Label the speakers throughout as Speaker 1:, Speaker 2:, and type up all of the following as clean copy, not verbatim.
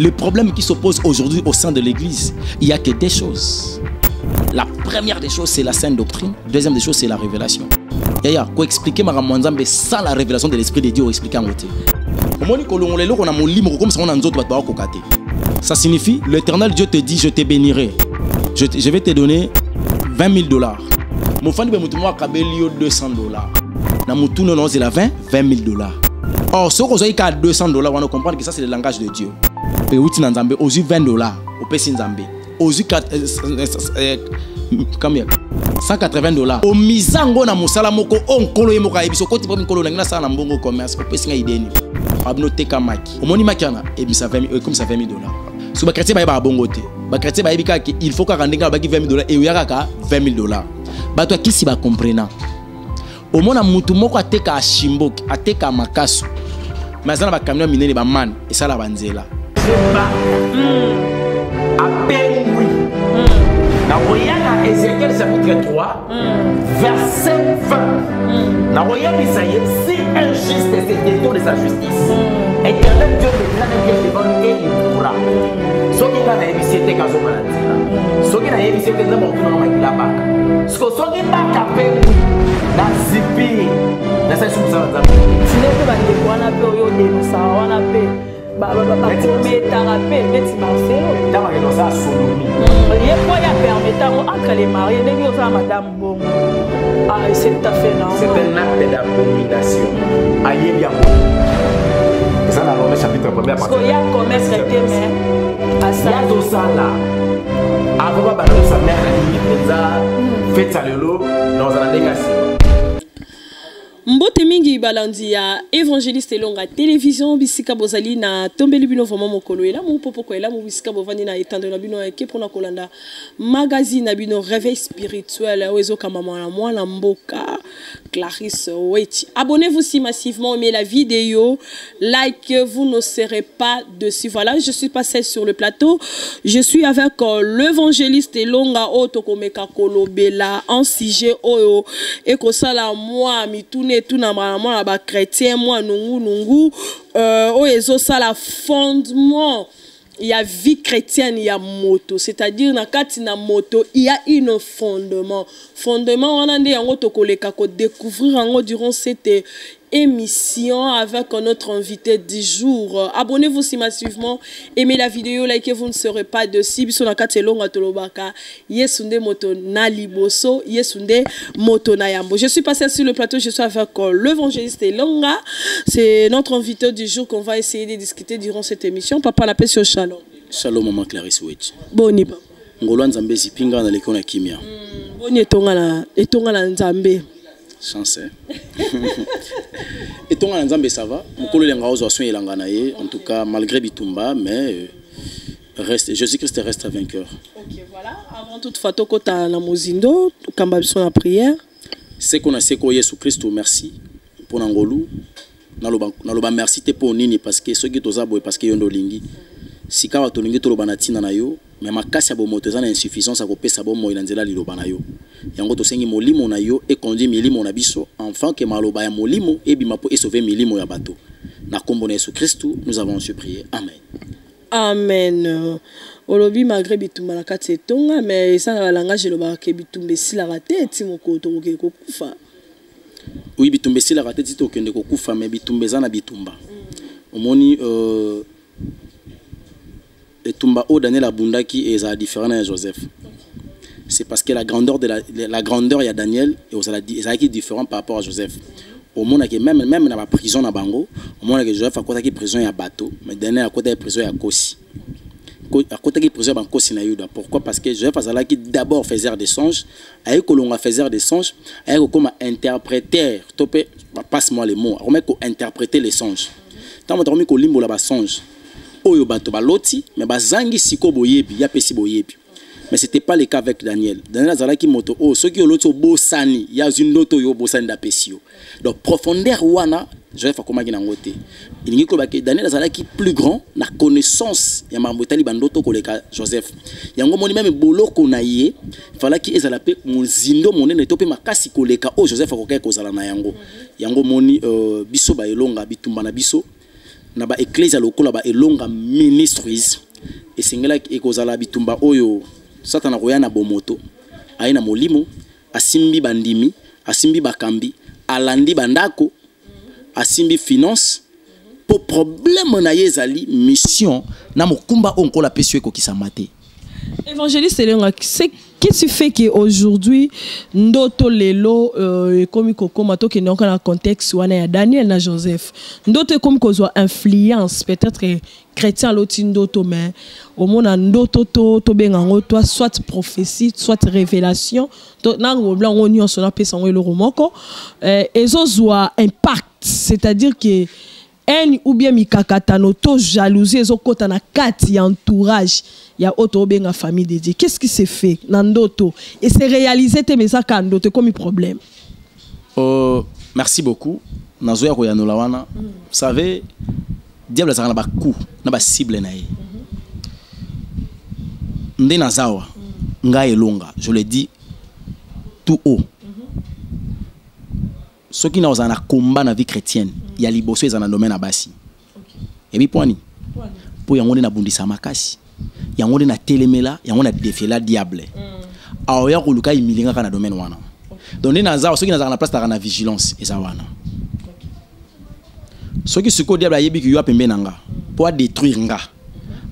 Speaker 1: Le problème qui s'oppose aujourd'hui au sein de l'église, il n'y a que des choses. La première des choses, c'est la sainte doctrine. Deuxième des choses, c'est la révélation. Yaya, quoi expliquer ma ramonzambe sans la révélation de l'esprit de Dieu, expliquer en côté. Ça signifie, l'Éternel Dieu te dit, je te bénirai. Je vais te donner 20 000 $. Mon fan de Moutouma Kabelio 200 $. Na Moutouna non, c'est 20 000 $. Or, ce qu'on a 200 $, on va comprendre que ça c'est le langage de Dieu. Et où tu n'as 20 $, au Pessin Zambé. Aux 180 $. Au Mizango na Mosalamoko, on kolo yemoka ebiso koti pour kolo na sa na mbongo commerce au Pessin ideni. Abnote kamaki. Au moni makiana ebisa 20 000 comme ça 20 000 $. Si ba chrétien ba bongote. Ba chrétien ba ebika que il faut ka randinga ba 20 000 $ et uyaka 20 000 $. Ba toi qui si ba comprena. Au mona mutu moko ateka ashimboki, ateka makasu. Mais ça na ba camion minene ba man et ça la banzela.
Speaker 2: Dans Ézéchiel chapitre 3, verset 20. Dans Isaïe, si injuste est ce détour de sa justice, éternel Dieu mettra un pied devant lui et il pourra. Ce qui a évité quand on a dit, ce qui a évité que nous avons la bac. Ce qui a fait dans Zipi, dans cette chose là. Si nous avons la période de ça, on a fait. Entre les mariés, madame bon. C'est tout à fait normal. C'est un acte d'abomination. Aïe bien. Ça dans le chapitre 1er. Parce qu'il y a un commerce traité, mais à ça. Il y a tout ça là. Avant de battre sa mère, elle fait ça le lot dans un négation.
Speaker 3: Mbote mingi balandi ya évangéliste longa télévision bisika bozali na tombeli bino vraiment mokolo ela mo popo ko ela mo bisika bovandi na étendre na bino ke pona kolanda magazine na bino réveil spirituel ozo kamama na mwana mboka Clarisse Weti. Abonnez-vous si massivement, aimez la vidéo, like, vous ne serez pas dessus. Voilà, je suis passée sur le plateau. Je suis avec l'évangéliste Longa Otokomeka Kolobela en sujet oyo et que ça là moi mi tourner tout na moi ba chrétien moi nungu oyezo ça la fondement. Il y a vie chrétienne, il y a moto. C'est-à-dire, na moto, il y a un fondement. Fondement, on a dit découvrir durant cette émission avec notre invité du jour. Abonnez-vous si massivement, aimez la vidéo, likez, vous ne serez pas dessus. Biso na kati longa tolobaka, yesunde moto na liboso, yesunde moto na yambo. Je suis passé sur le plateau, je suis avec l'évangéliste Longa. C'est notre invité du jour qu'on va essayer de discuter durant cette émission. Papa la paix sur Shalom.
Speaker 1: Shalom maman Clarisse Weti.
Speaker 3: Boni papa.
Speaker 1: Ngolo nzambe zipinga na lekona kimia.
Speaker 3: Boni etonga na nzambe.
Speaker 1: Chance. Et ton ensemble ça va. En tout cas, malgré Bitumba, mais reste, Jésus-Christ reste vainqueur.
Speaker 3: Ok, voilà. Avant toute fato kota na mozindo, kamba son la prière.
Speaker 1: C'est qu'on a seko Jésus Christ merci pour Nangolu. Naloba merci te pour nini parce que ceux qui toza boy parce que yondo lingi. Sika wa tolingi to lobana tina na yo, mais makasi abo moto za na insuffisance akopesa bo moyo na nzela lilobana yo. Yango to sengi molimo na yo e conduit milimo na biso enfin que maloba ya molimo e bimapo e sauver milimo ya bato. Na kombo na Yesu Christ nous avons su prier. Amen.
Speaker 3: Amen. Olobi malgré bitumba na kati etonga mais ça na langage loba ke bitumba sila raté ti moko to ke kokufa.
Speaker 1: Oui bitumba sila raté ti to kende kokufa mais bitumba za na bitumba. Omoni et Tumba O Daniel Abundaki est différent de Joseph. C'est parce que la grandeur de la grandeur il y a Daniel et est différent par rapport à Joseph. Au monde que même dans la prison à Bango, au monde que Joseph a côté prison à bateau, mais Daniel a côté prison à Kosi. À côté prison à Kosi na Yuda. Pourquoi? Parce que Joseph a qui d'abord faisait des songes, avec que l'on a faisait des songes, avec comme interpréter, topé, passe-moi les mots, on met qu'on interpréter les songes. Tant on a qu'on limbo là bas songe. Oyo bato baloti mais bazangi siko boyebi ya pesi boyebi mais c'était pas le cas avec Daniel. Daniel azalaki moto o soki oloti obosani ya zindoto yo bosani da pesio donc profondeur wana Joseph akomaki nango te ilingi ko baki Daniel azalaki plus grand na connaissance ya mambotali bandoto koleka Joseph yango moni même boloko na ye falaki ezala pe mozindo monene to pe makasi koleka o Joseph akokaya kozala na yango yango moni biso ba elonga bitumba na biso na ba église lokola ba elonga ministries et singela ekozala bitumba oyo satana koya na bomoto aina molimo asimbi bandimi asimbi bakambi alandi bandako asimbi finance pour problème na yezali mission na mokumba onkola pesue ko kisamate.
Speaker 3: Évangéliste Elonga, qu'est-ce qui fait qu'aujourd'hui ndoto lelo comme koma to qui dans le contexte wana ya Daniel na Joseph ndoto comme kozwa influence peut-être chrétien l'autre ndoto mais au monde ndoto to bengango toi soit prophétie soit révélation to na blanc on y on a pesa ngo le romoko ezozwa impact, c'est-à-dire que ou bien mikakatano to jalousie ezokota na kati ya entourage ya auto benga famille de Dieu. Qu'est-ce qui s'est fait nandoto et c'est réalisé te mais ça kandoto comme problème.
Speaker 1: Merci beaucoup. Nazoya ko yanola wana. Vous savez diable ça na ba coup na ba cible na ye. Nde nazawa nga elonga, je le dis tout haut. Ceux qui n'ont pas combat dans la vie chrétienne, il y a liboso dans le domaine abasi. Et puis pour y a na bundisa makasi, y a na telemela, y a défila diable. Alors y a kuluka imilinga dans le domaine wana. Donc les nazar ceux qui n'ont pas la place dans la vigilance et ça wana. Ceux qui se ko diable ayebi ki yo apembe nanga pour détruire nga.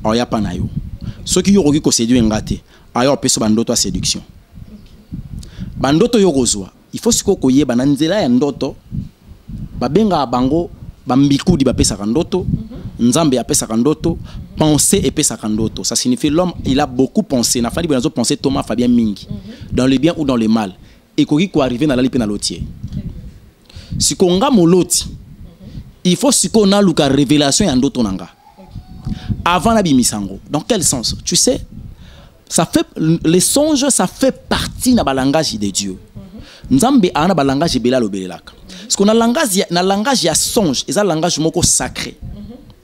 Speaker 1: Alors y a pas na yo. Ceux qui yo roki ko séduire ngate, alors peso bandoto séduction. Bandoto yo kozwa. Il faut siko koyeba na nzela ya ndoto babenga bango bambikudi bapesa ndoto nzambe apesa ndoto penser et pesa ndoto. Ça signifie l'homme il a beaucoup pensé na fandi bonazo penser Thomas Fabien Mingi dans le bien ou dans le mal et koki ko arriver na la lipe na lotier siko nga moloti il faut siko na luka révélation ya ndoto nanga avant la bimisango. Dans quel sens? Tu sais ça fait les songes ça fait partie na balangage de Dieu. Nzambe ana ba langage bela lobelelaka. Parce qu'on a langage ya songe, et ça langage moko sacré.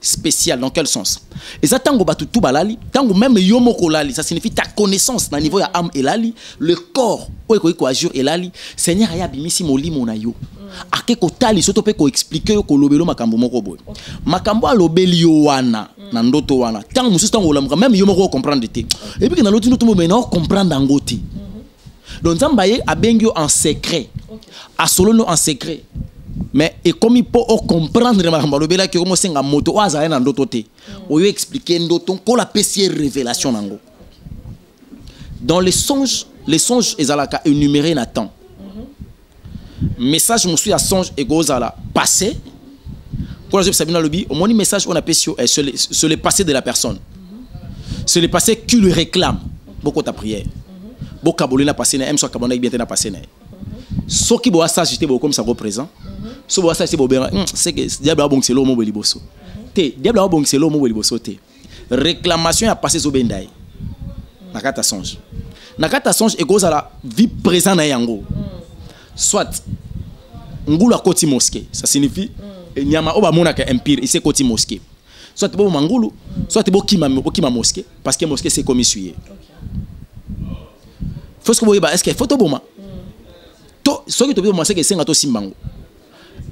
Speaker 1: Spécial dans quel sens? Et ça tango batutu balali, tango même yomoko lali, ça signifie ta connaissance na niveau ya âme elali, le corps ko agir elali, Seigneur aya bimisi molimo na yo. Ake ko tali soto pe ko expliquer ko lobelo makambo moko boy. Makambo alobeli yo wana na ndoto wana. Tango mususu tango lamuka même yomoko comprendre te. Et puis na lotu ndoto mo na comprendre ngoti. Donc Zambaye a bengio en secret, a solo en secret. Mais et comme il peut comprendre que comment c'est un moto ou azare dans d'autres côtés, on lui expliquer d'autres qu'on la PC révélation nango. Dans les songes ezalaka énuméré na temps. Message je suis à songe et gozala passé. Quand je Sabina lobby, au moins message on appelle sur le passé de la personne. C'est le passé qui lui réclame beaucoup ta prière. Bokaboli na passé na m so kabona bien na passé na so ki bo assagité bo comme ça représente so bo assagité bo ben c'est que diable a bon c'est l'homme liboso te diable a bon c'est l'homme liboso te réclamation a passé so bendai na kata songe et cause à la vie présent na yango soit ngula koti mosquée ça signifie nyama oba mona ka empire ici koti mosquée soit bo mangulu soit bo kima mosquée parce que mosquée c'est comme essuyer. Faut que vous voyez, est-ce qu'il y a photo boma? Ce qui te dit, c'est que c'est un to simbango.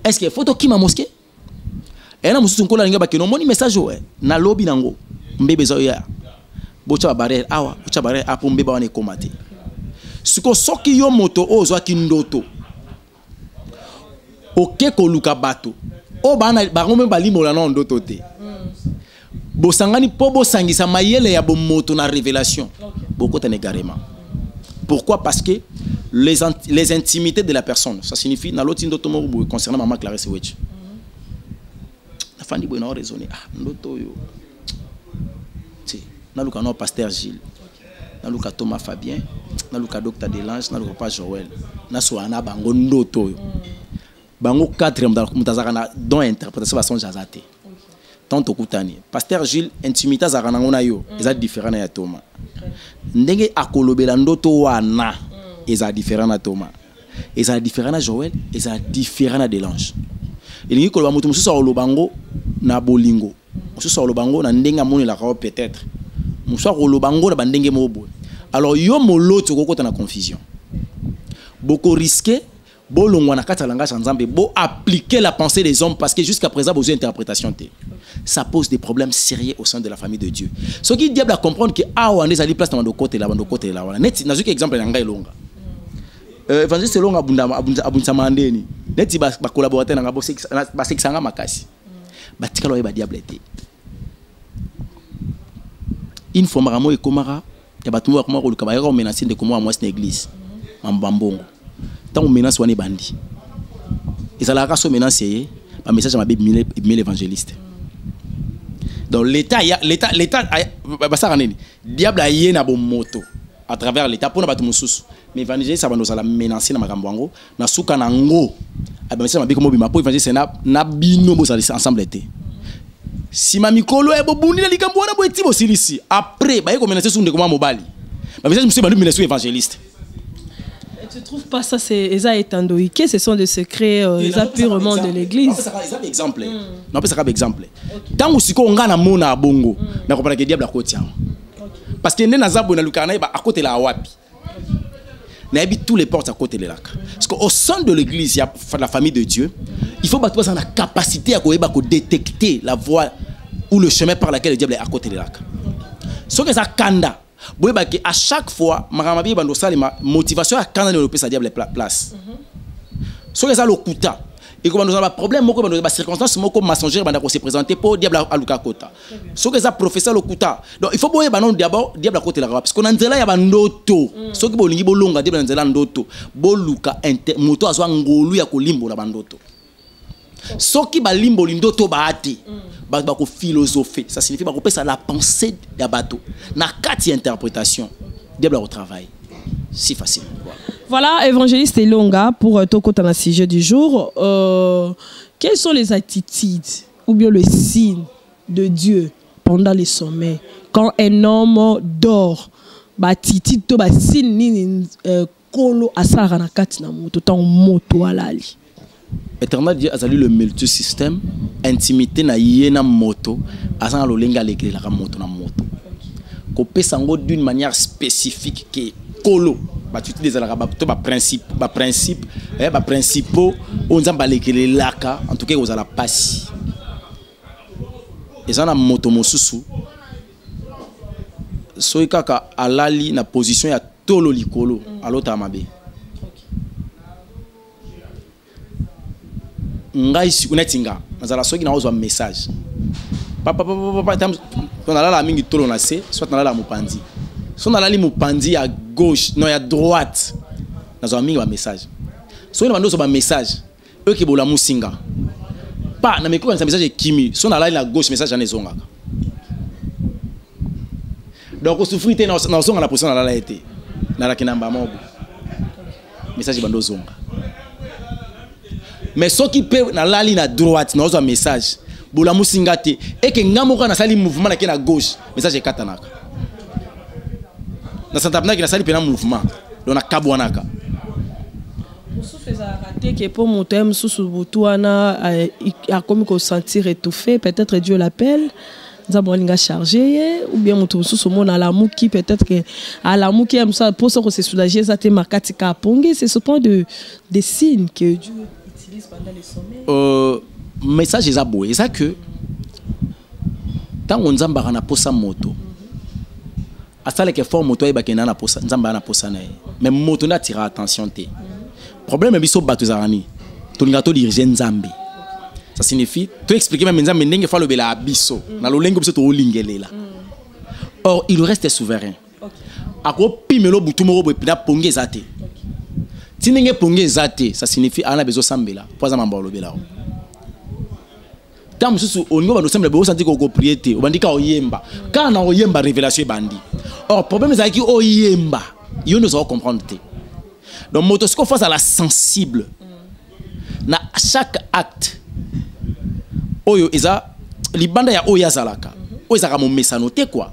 Speaker 1: Est-ce qu'il y a photo qui m'a mosquée? Et là, monsieur Sonkola n'inga bakino moni message na lobby nango mbebe zo ya. Bocha barrière awa, bocha barrière apo mbeba wane komate. Siko soki yo moto ozo kindoto. Oke ko luka bato. O bana bango memba limola na ndoto te. Bosangani po bosangisa mayele ya bo moto na révélation. Boko tane carrément. Pourquoi? Parce que les intimités de la personne, ça signifie dans l'autre concernant maman Clarisse Wedge. La famille a raisonné. Ah, l'autre yo. Dans le pasteur Gilles, dans le Thomas Fabien, dans le docteur Delange, dans le papa Joël, dans le bango ndoto yo. Bango 4e dans mutazakana dont interprétation façon jazate. Tant okutani. Pasteur Gilles intimité zakana ngona yo, eza différent na ya Thomas. Ndenge akolobela ndoto wana eza différent na Thomas. Eza différent na Joël, eza différent na Delange. Elingi koloba mutu mususu olobango na bolingo. Mususu olobango na ndenge amoni la peut-être. Mususu olobango na bandenge mobo. Alors yo moloto kokota na confusion. Beaucoup risqué bolongwa na kata langage nzambe bo appliquer la pensée des hommes parce que jusqu'à présent besoin d'interprétation té. ça pose des problèmes sérieux au sein de la famille de Dieu. Ce qui diable à comprendre que on est allé place dans le côté là, net n'a exemple dans longa. Évangéliste longa abunda mandeni. Net ba collaborateur nga ba sexanga makasi. Ba tikalo ba diable été. Une fois maramo et komara ya batumwa comment ko lukaba ya menacer de comment moi c'est église. Mambambongo. Tant menace wane bandi. Ils allaient à menacer un message à ma Bible l'évangéliste. Donc l'État diable a yé na bon moto à travers l'État pour ne pas tout moussous. Mais l'évangéliste ça va nous menacer na makambango na souka nango. A ben ça ma Bible comme bima pour l'évangéliste na bino bo ça ensemble été. Si ma mikolo e bo bundi na likambo na bo eti bo silisi après ba yeko menacer sur ndeko mobali. Ba message monsieur ba lui menacer évangéliste.
Speaker 3: Tu ne trouves pas ça, c'est étandoïque, ce sont des secrets purement de l'église.
Speaker 1: Non, c'est un exemple. Non, c'est un exemple. Tant que on a mona bongo, na comprendre que diable a côté. Parce que na zabo na lukana ba à côté la wapi. Na habite tous les portes à côté de là. Parce qu'au sein de l'église, il y a la famille de Dieu. Il faut battre la capacité à détecter la voie ou le chemin par lequel le diable est à côté de là. Ce que ça kanda. À chaque fois, ma motivation à quand on peut diable place. Ce que ça le coûta. Et comme nous avons un problème, nous avons des circonstances, nous avons mensongère qui se présenter pour diable à Luka Kota. Ce que ça professeur le coûta. Donc il faut d'abord diable à côté là parce qu'on a là il y a bandoto. Ce qui bolingi bolonga diable dans ndoto. Boluka moto azwa ngolu ya kolimbo na bandoto. Ce qui balimbo lindoto baati. Bako philosopher, ça signifie bako pesa la pensée de bateau. Na quatre interprétation, diable au travail. Si facile.
Speaker 3: Voilà, évangéliste Elonga pour Toko dans le sujet du jour. Quelles sont les attitudes ou bien le signe de Dieu pendant les sommets quand un homme dort? Attitude to ba signe ni kolo asara na kati na moto tant moto alali.
Speaker 1: Éternel Dieu a salué le multisystème, intimité na yena moto, asana lo lenga lekele la moto na moto. Kopé sango d'une manière spécifique que kolo, ba tu des ala ba principe, principaux, on zamba lekele laka, en tout cas aux ala passi. Et ça na moto mosusu. Soy kaka alali na position ya tolo likolo, alota mabe. Ngai sikunetinga nazala soki na ozwa message papa on a la mingi tolo na se soit na la mupanzi so na la li mupanzi à gauche non ya droite nazwa mingi ba message so na bando so ba message eux ki bola musinga pa na meko na message kimi so na la li na gauche message na ezonga donc o souffrité na zonga na position na la été na la kinamba mobo message bando zonga. Mais ce qui peut na la ligne à droite, nous avons un message. Bola musingate et que ngamoka na sali mouvement na à gauche, message est katanaka. Na santabna qui na sali pena mouvement, donc na kabwanaka.
Speaker 3: Musu faisait rater que pour monter musu subutuana a comme qu'on sentir étouffé, peut-être Dieu l'appelle. Nous avons chargé ou bien mon tout ce monde à la mouki peut-être que à la mouki aime ça pour ça que c'est soulagé ça te marquati kapongi c'est ce point de des signes que Dieu utilise pendant les sommets.
Speaker 1: Message est aboué c'est ça que tant on zambara na posa moto à que fort moto ba kena na posa zambara na posa na mais moto na tira attention te problème biso batu zarani to lingato diriger nzambe. Ça signifie, tu expliques même maintenant, mais faut le bela abisso. Na lo lengo biso to lingelela. Or, il reste souverain. Ako pimelo butumoro bo pina ponge zate. Tinenge ponge zate, ça signifie ana bezo sambela. Poza mamba lo bela. Tam susu ongo ba no semble bo santi ko propriété, obandika oyemba. Quand on oyemba révélation bandi. Or, problème c'est qui oyemba. Yo ne saura comprendre te. Donc moto ce qu'on face à la sensible. Na chaque acte oyo eza libanda ya oya zalaka oyo zaka mo mesanote quoi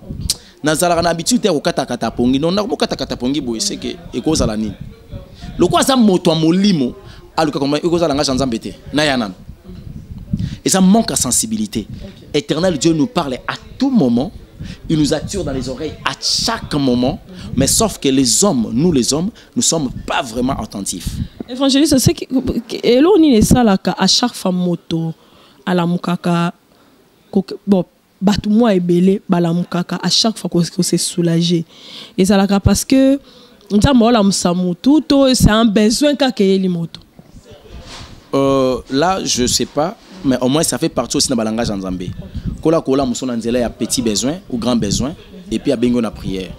Speaker 1: na zalaka na habitude ya kokata kata pongi non na kokata kata pongi boye c'est que ekozala nini lokwa za moto molimo aluka comme ekozala nga chanza mbete na yanam et ça manque à sensibilité. Éternel Dieu nous parle à tout moment, il nous attire dans les oreilles à chaque moment, mais sauf que les hommes, nous les hommes, nous sommes pas vraiment attentifs.
Speaker 3: Évangéliste, c'est que l'on est ça là à chaque femme moto à la mukaka bon batou moi ebele balamukaka à chaque fois qu'on s'est soulagé et ça là parce que c'est un besoin qu'a moto.
Speaker 1: Là je sais pas mais au moins ça fait partie aussi dans le langage en Zambie. Kola kola musona nzela ya petit besoin ou grand besoin et puis à bingo na prière.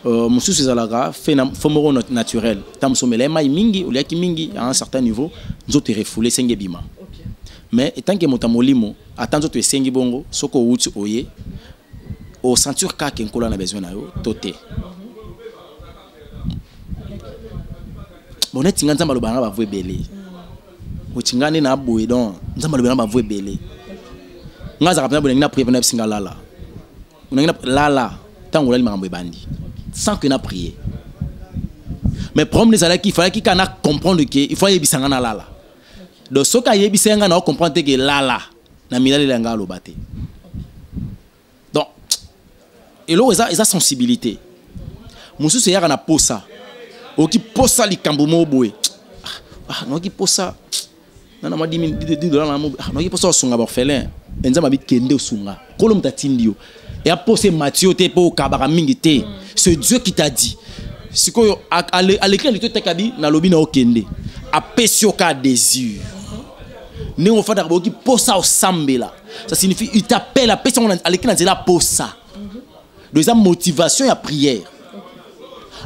Speaker 1: Musu sezalaga fait fomoro naturel. Tam somele mai mingi ou liaki mingi à un certain niveau, nous te refoulé senge bima. Mais tant que motamolimo attends tu sengi bongo soko uti oye au ceinture ka kenkola na besoin na yo toté. Bon net nganza malobanga ba vwe belé. O tingane na boye donc nza malobanga ba vwe belé. Ngaza kapena bo ngina prier na bisinga lala. Ngina lala tant on la makambo bandi. Sans que na prier. Mais problème les ala qui fallait qu'il kana comprendre que il faut yebisanga na lala. Donc ce ka yebisanga na comprendre que lala na milali langa lobate. Donc et là ils a sensibilité. Musu se yaka na posa. Oki posa likambo mo boye. Ah no ki posa. Nana ma $10,000 na mo. Ah no ki posa sunga orphelin. Enza ma bit kende osunga. Kolo mtatindio. Et a posé Matthieu te po kabara mingi te. C'est Dieu qui t'a dit. Si ko à l'écran le te kabi na lobi na okende. A pesio ka désir. Ne on fa d'arbo ki posa o sambela. Ça signifie il t'appelle a pesio à l'écran de la posa. Deux motivation à prière.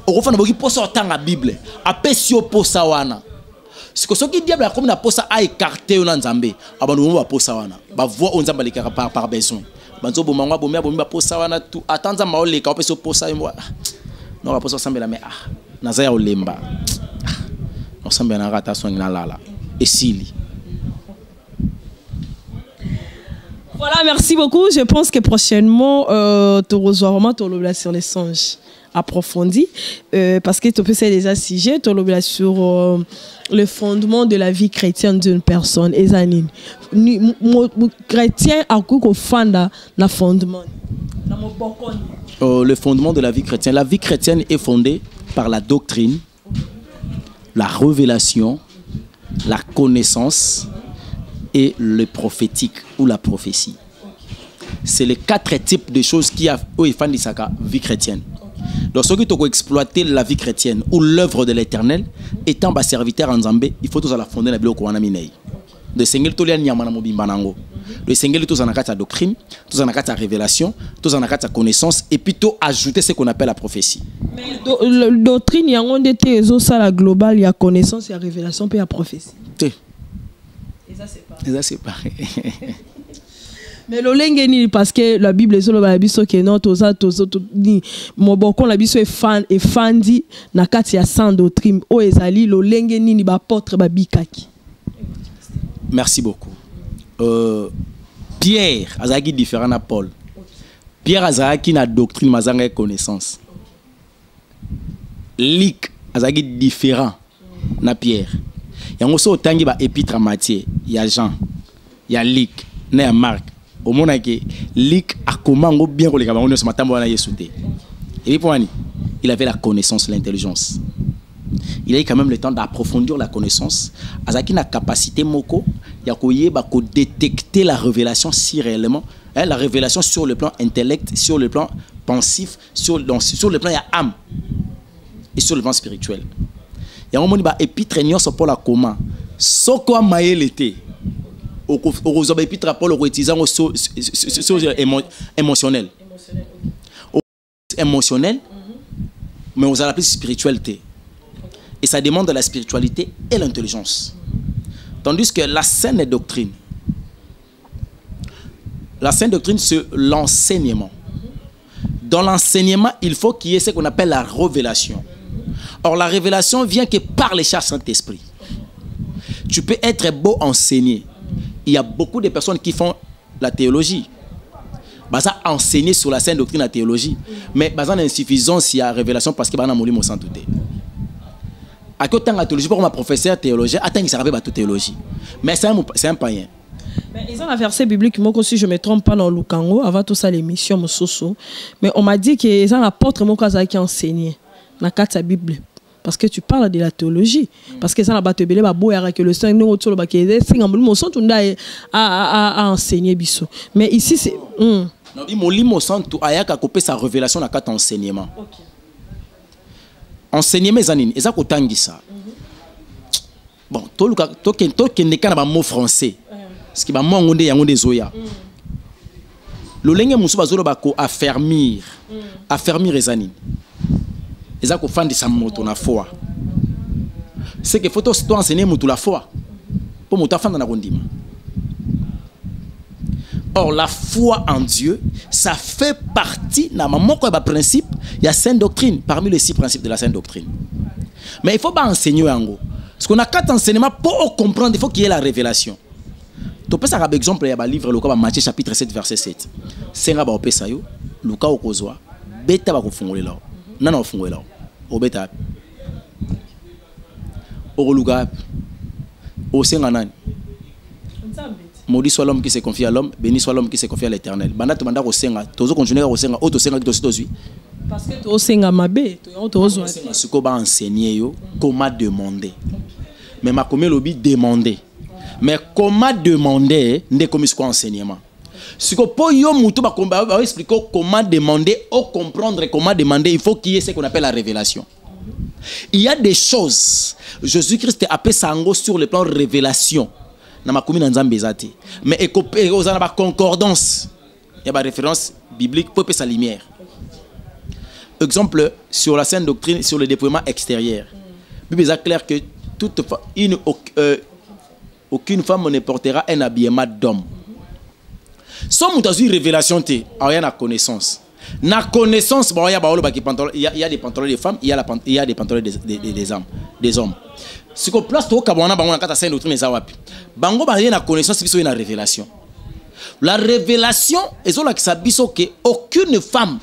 Speaker 1: Au fond d'arbo ki posa autant la Bible. A pesio posa wana. C'est que ce qui diable a comme na posa a écarté on Nzambe. Abanu ba posa wana. Ba voix on Nzambe lekara par besoin. Banzo bomangwa bomia bomia posa wana tu atanza maole ka peso posa moi non la posa sambela mais ah nazaya olemba non sambela na rata songi na lala esili.
Speaker 3: Voilà, merci beaucoup. Je pense que prochainement tu reçois vraiment ton lobla sur les songes approfondi parce que tu peux c'est déjà sujet ton lobla sur le fondement de la vie chrétienne d'une personne. Ezanine. Chrétien a quoi fanda na fondement.
Speaker 1: Le fondement de la vie chrétienne. La vie chrétienne est fondée par la doctrine, la révélation, la connaissance et le prophétique ou la prophétie. C'est les 4 types de choses qui a fondé sa vie chrétienne. Donc, ceux qui ont exploité la vie chrétienne ou l'œuvre de l'Éternel, étant bas serviteur en Zambé, il faut tous la fonder la Bible au Minei. De Seigneur tous les nyamana mobimbanango. De Seigneur tous en a sa doctrine, tous en a sa révélation, tous en a sa connaissance, et puis tout ajouter ce qu'on appelle la prophétie.
Speaker 3: Mais la doctrine, il y a un détail, ça la globale, il y a connaissance, il y a révélation, puis il y a prophétie. Et ça c'est pareil. Mais le lengeni parce que la Bible est sur le biso que non toza ni moboko la biso est fandi na kati ya sans doctrine o ezali le lengeni ni ba apôtre ba bikaki.
Speaker 1: Merci beaucoup. Pierre azaki différent na Paul. Pierre azaki na doctrine mazanga connaissance. Luc azaki différent na Pierre. Yango so tangi ba épître à Matthieu, il y a Jean, il y a Luc, il y a Marc. Au moment où Luc a comment bien les Camerounais ce matin et puis il avait la connaissance, l'intelligence. Il a eu quand même le temps d'approfondir la connaissance. Azaki na capacité moko ya koyeba ko détecter la révélation si réellement la révélation sur le plan intellect, sur le plan pensif, sur le plan ya âme et sur le plan spirituel. Il y a un moment où épître nyonso pour la comment soko maïl était aux épîtres Paul utilisant émotionnel. Émotionnel, mais aux appelés spiritualité. Et ça demande de la spiritualité et l'intelligence. Tandis que la saine doctrine, c'est l'enseignement. Dans l'enseignement, il faut qu'il y ait ce qu'on appelle la révélation. Or, la révélation vient que par les chars Saint-Esprit. Tu peux être beau enseigné. Il y a beaucoup de personnes qui font la théologie. Ça enseigner sur la saine doctrine la théologie. Mais ça a insuffisance, il y a révélation parce que ça a moulu mon sang tout. À côté de la théologie, pour un professeur théologien, attends qu'il s'arrête de la théologie. Mais c'est un païen.
Speaker 3: Mais ils ont un verset biblique, moi aussi je ne me trompe pas dans Lukango, avant tout ça l'émission, mais on m'a dit qu'ils ont l'apôtre qui a enseigné dans la Bible. parce que tu parles de la théologie. Parce que ça n'a pas te belé, que le Seigneur nous a enseigné. Mais ici, c'est.
Speaker 1: Sa révélation dans enseignement. Enseignement, c'est ça ça. Bon, tout n'est qu'un mot français. Ce qui va m'engonner, il y a des zoya. Le lingue musuba zolo bako affermir les anines. Eza ko fandi sa moto na foi. C'est que faut to enseigner moto la foi. Pour moto fanda na kondima. Or la foi en Dieu, ça fait partie na moko ba principe, il y a sainte doctrine parmi les 6 principes de la sainte doctrine. Mais il faut pas enseigner yango. Parce qu'on a 4 enseignements pour comprendre, il faut qu'il y ait la révélation. Tu peux par exemple, il y a un livre, Matthieu chapitre 7, verset 7. C'est un peu ça, Luka okozwa, beta ba kufungule lao. Nana ofungule lao. Obeta. Oruluga. Osenga nani. Maudit soit l'homme qui se confie à l'homme, béni soit l'homme qui se confie à l'Éternel. Banda te manda osenga, tozo continuer osenga, o tosenga ki tosi.
Speaker 3: Parce que osenga mabe, tozo.
Speaker 1: Ce qu'on va enseigner yo, comment demander. Mais ma commis lobby demander. Mais comment demander n'est comme ce enseignement. Ce que pour yo mutu ba expliquer comment demander ou comprendre comment demander, il faut qu'il y ait ce qu'on appelle la révélation. Il y a des choses Jésus-Christ a appelé ça sur le plan révélation. Na ma commune nzambe ezati. Mais aux ana ba concordance. Il y a ba référence biblique pour sa lumière. Exemple sur la sainte doctrine sur le déploiement extérieur. Bible est clair que aucune femme ne portera un habillement d'homme. Sans une révélation, il y a la connaissance. La connaissance, il y a des pantalons des femmes, il y a des pantalons des hommes. Ce qu'on place au Kabana, il y a la connaissance, il y a la révélation. La révélation, aucune femme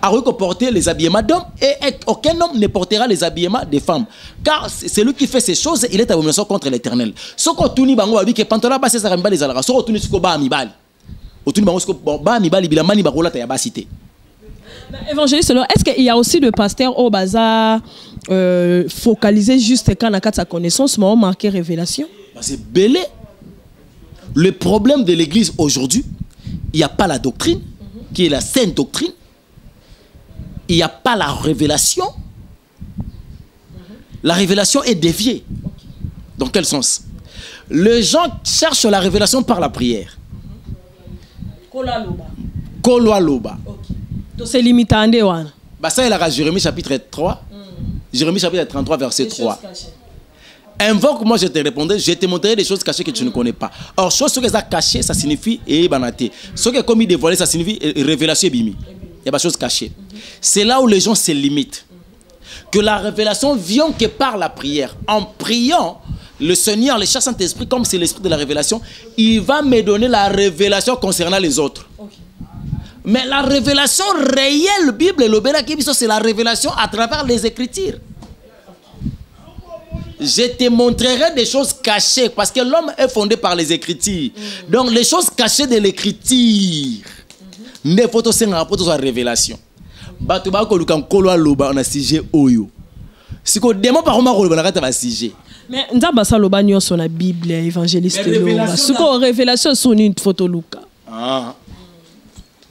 Speaker 1: a porter les habillements d'hommes et aucun homme ne portera les habillements des femmes. Car c'est lui qui fait ces choses, il est abomination contre l'Éternel. Ce qu'on tourne bango abi que pantalon ba c'est ça les alara. Ce qu'on tourne ce ko ba mibali. Au tourne bango ce ko ba mibali bila mani ba rola ta ya ba cité.
Speaker 3: Évangéliste, est-ce qu'il y a aussi le pasteur au bazar focalisé juste quand on a sa connaissance, mais on marqué révélation?
Speaker 1: C'est belé. Le problème de l'église aujourd'hui, il n'y a pas la doctrine, qui est la sainte doctrine. Il n'y a pas la révélation. La révélation est déviée. Dans quel sens? Les gens cherchent la révélation par la prière. Koloa loba.
Speaker 3: C'est limité à
Speaker 1: ça, il a Jérémie chapitre 3. Jérémie chapitre 33, verset 3. Invoque, moi je te répondrai, je te montrerai des choses cachées que tu ne connais pas. Or, chose que ça caché, ça signifie et ce qui est commis dévoilé, ça signifie révélation bimi. Il y a des choses cachées. C'est là où les gens se limitent. Que la révélation vient que par la prière. En priant, le Seigneur, le Saint-Esprit, comme c'est l'esprit de la révélation, il va me donner la révélation concernant les autres. Okay. Mais la révélation réelle, Bible, c'est la révélation à travers les Écritures. Je te montrerai des choses cachées parce que l'homme est fondé par les Écritures. Donc les choses cachées de l'Écriture. Ne faut pas se rapporter sur la révélation. Batu ba ko lukan kolwa loba on a sujet oyo. Si ko demo par ma ko na kata sujet.
Speaker 3: Mais ndaba sa loba nyonso na Bible évangéliste loba. Si ko révélation sur une photo luka.
Speaker 1: Ah.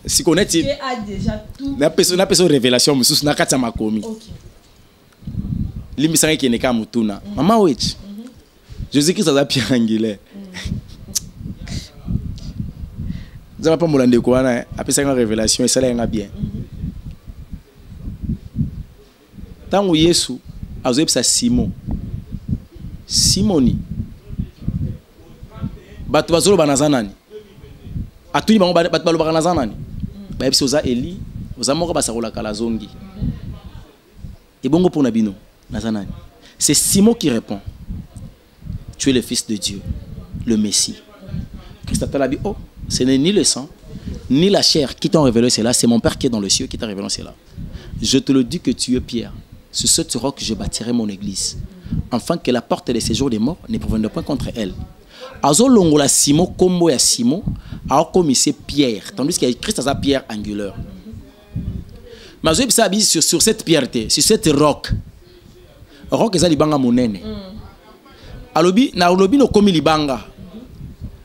Speaker 1: Si ko net a déjà tout. Na personne révélation mususu na kata makomi. OK. Limbisanga ki neka mutuna. Mama wechi. Jésus-Christ a pierre angulaire. Ça va pas me rendre quoi là après ça une révélation et ça là bien tant que Jésus a osé ça Simoni batu bazolo banazanani atuni bango batu balo banazanani ba ebiso za Eli oza moko basakola kala zongi et bongo pour nabino nazanani c'est Simon qui répond tu es le fils de Dieu le Messie. Christ a dit oh ce n'est ni le sang, ni la chair qui t'ont révélé cela, c'est mon Père qui est dans le ciel qui t'a révélé cela. Je te le dis que tu es Pierre. Sur ce roc, je bâtirai mon église, afin que la porte des séjours des morts ne provienne point contre elle. Azo longola Simon, combo ya Simon, a commis Pierre, tandis que Christ a Pierre angulaire. Mais sur cette pierre, sur cette roc. Roc est libanga monene. Alobi na olobi no komi libanga.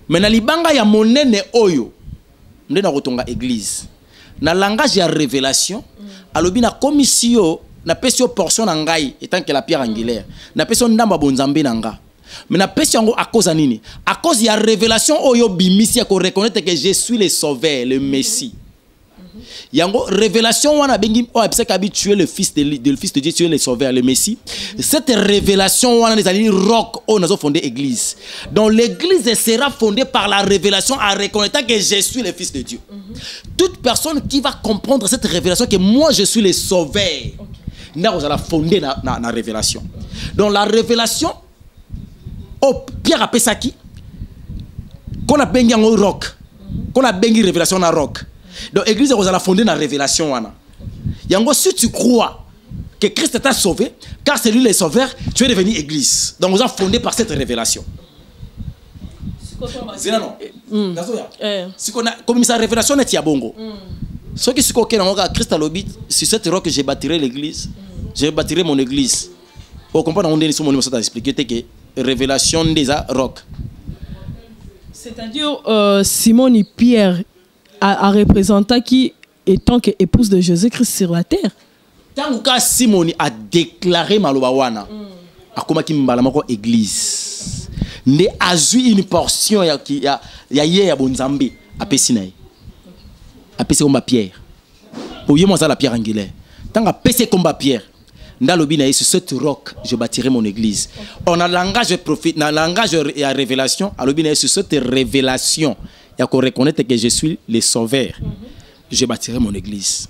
Speaker 1: Mais na libanga ya monene oyo. Nde na rotonga église. Na langage ya révélation, alobi na commission na pesio portion na ngai étant que la pierre angulaire. Na pesio ndamba bonzambe na nga. Mais na pesio ngo à cause nini? À cause ya révélation oyo bimisi ko reconnaître que je suis le sauveur, le Messie. Yango révélation wana bengi o epseka bi tuer le fils de Dieu, tuer le sauveur, le Messie. Cette révélation wana les alliés rock on a fondé église. Donc l'église sera fondée par la révélation en reconnaissant que je suis le fils de Dieu. Toute personne qui va comprendre cette révélation que moi je suis le sauveur, n'a vous allez fonder na révélation. Donc la révélation oh Pierre Apesaki qu'on a bengi en rock, qu'on a bengi révélation na rock. Donc l'église vous allez fonder la révélation wana. Yango si tu crois que Christ t'a sauvé, car c'est lui le sauveur, tu es devenu église. Donc vous allez fondé par cette révélation. C'est non. Si qu'on a comme ça révélation est ya bongo. Ce qui se coquait dans Christ a l'obit sur cette roc que j'ai bâtirai l'église. J'ai bâtirai mon église. Au comprendre on est sur mon niveau ça expliquer que révélation des roc.
Speaker 3: C'est-à-dire Simon et Pierre a représenté qui étant que épouse de Jésus-Christ sur la terre.
Speaker 1: Tant que Simon a déclaré maloba wana akoma ki mbala moko église ne azui une portion ya ya bonzambe apesi na apesi komba Pierre pour yemo ça la pierre angulaire tant que apesi komba Pierre ndalobi na sur cette roc je bâtirai mon église. On a langage prophète na langage et révélation alobi na sur cette révélation il faut reconnaître que je suis le sauveur. Je bâtirai mon église.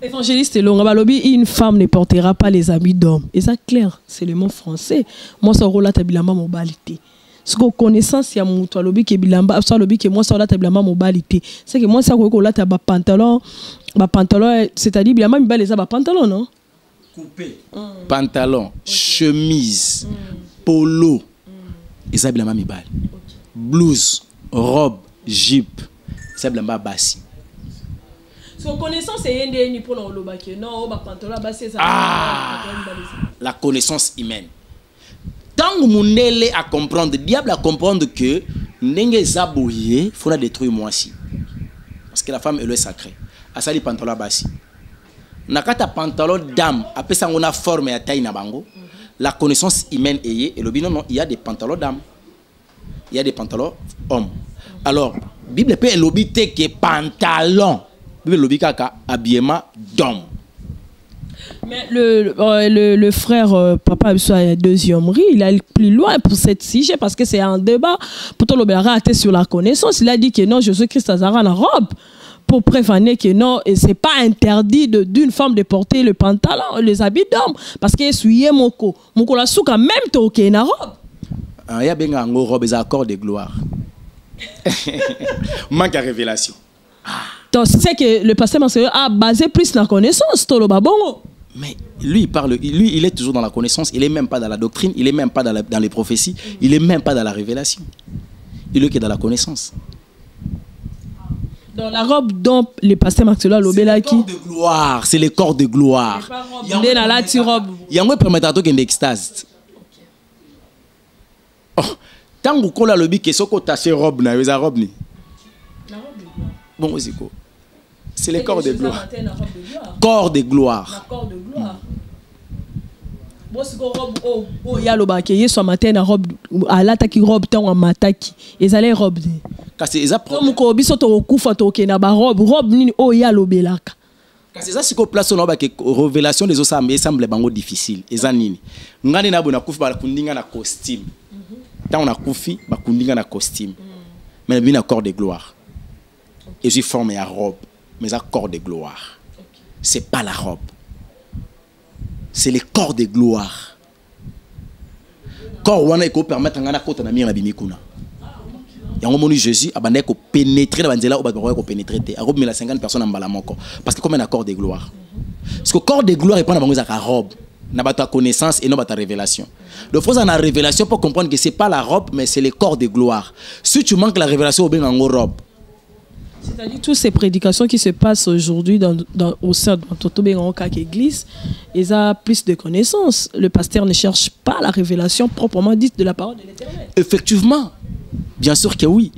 Speaker 3: Évangéliste Elonga Balobi, une femme ne portera pas les habits d'homme. Et ça clair, c'est le mot français. Moi ça rola tabilamba mobilité. Ce que connaissance ya mutu alobi ke bilamba, ça alobi ke moi ça rola tabilamba mobilité. C'est que moi ça ko rola ta ba pantalon, c'est-à-dire bilamba mi ba les ba pantalon non?
Speaker 1: Coupé. Pantalon, chemise, polo. Et ça bilamba mi ba. Blouse, robe, jupe, c'est blamba bassi.
Speaker 3: Son connaissance est une pour le non, pantalon bassi.
Speaker 1: La connaissance humaine. Tant que mon élé à comprendre, le diable à comprendre que n'enge zabouye, faut la détruire moi aussi. Parce que la femme elle est sacrée. À ça les pantalons bassi. Nakata pantalon dame, après ça on a forme et taille na bango. La connaissance humaine est et le binon non, il y a des pantalons dames. Il y a des pantalons hommes. Alors, Bible peut l'obiter que pantalon. Bible l'obit kaka habillement d'homme.
Speaker 3: Mais le frère papa a deuxième riz, il a plus loin pour cette sujet parce que c'est un débat. Pourtant le béara était sur la connaissance. Il a dit que non, Jésus-Christ a en robe pour prévenir que non, c'est pas interdit d'une femme de porter le pantalon, les habits d'homme parce que souillé moko la souka même toké na robe.
Speaker 1: Il y a bien un robe des accords de gloire. Manque de révélation.
Speaker 3: Donc c'est que le pasteur a basé plus sur la connaissance, tolo babongo.
Speaker 1: Mais lui il est toujours dans la connaissance, il est même pas dans la doctrine, il est même pas dans les prophéties, il est même pas dans la révélation. Il est que dans la connaissance.
Speaker 3: Dans la robe dont le pasteur Maxwell Lobela qui
Speaker 1: c'est le corps de gloire, c'est le corps de gloire.
Speaker 3: Il y a la robe.
Speaker 1: Il y a un permettre de extase. Oh, tant que vous avez le que ce que tu as robe, na la robe ni. Bon, c'est le corps de gloire. Corps de gloire.
Speaker 3: Corps de gloire. Bon, c'est robe oh ya lo ba ke yeso matin na robe ala ta ki robe tant en mataki. Ezale robe.
Speaker 1: Kasi eza
Speaker 3: comme ko biso to kufa to ke na ba robe nini oh ya lo belaka.
Speaker 1: Kasi eza siko place on ba ke révélation des osambe semble bango difficile. Eza nini? Ngani na bona kufa ba kundinga na costume. Tant on a koufi, bah kundinga na costume. Mais bien un corps de gloire. Et je formé à robe, mais un corps de gloire. C'est pas la robe. C'est le corps de gloire. Corps wana iko permettre ngana kota na mire na bimikuna. Yango moni Jésus abandé ko pénétrer dans banzela ou ko pénétrer te. A robe 50 personnes en balamoko parce que comme un corps de gloire. Parce que corps de gloire est pas na bango za robe. N'a pas ta connaissance et non pas ta révélation. Le faut en la révélation pour comprendre que c'est pas la robe mais c'est le corps de gloire. Si tu manques la révélation au bien en robe.
Speaker 3: C'est-à-dire toutes ces prédications qui se passent aujourd'hui au sein de notre église, ils ont plus de connaissances. Le pasteur ne cherche pas la révélation proprement dite de la parole de l'Éternel.
Speaker 1: Effectivement, bien sûr que oui.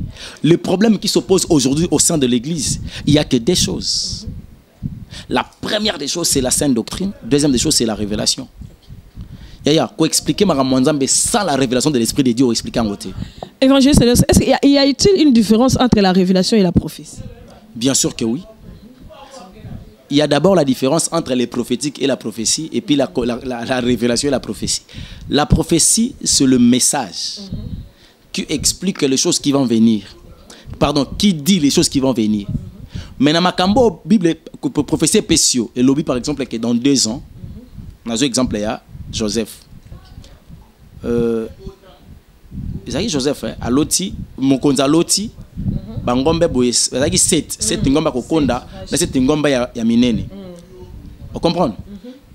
Speaker 1: Le problème qui s'oppose aujourd'hui au sein de l'église, il n'y a que des choses. La première des choses, c'est la sainte doctrine. Deuxième des choses, c'est la révélation. Yaya, pour expliquer Maramwanzambe sans la révélation de l'Esprit de Dieu, expliquer en côté.
Speaker 3: Évangéliste, est-ce qu'il y a-t-il une différence entre la révélation et la prophétie?
Speaker 1: Bien sûr que oui. Il y a d'abord la différence entre les prophétiques et la prophétie, et puis la révélation et la prophétie. La prophétie, c'est le message qui explique les choses qui vont venir. Pardon, qui dit les choses qui vont venir. Mais dans ma cambo, Bible, prophétie Pessio, et lobby par exemple, que dans 2 ans, dans un exemple, il y a Joseph. Joseph, à l'oti, mon konza l'oti, bangombe boye, ezaki 7 ngomba kokonda, mais 7 ngomba ya minene. Vous comprenez?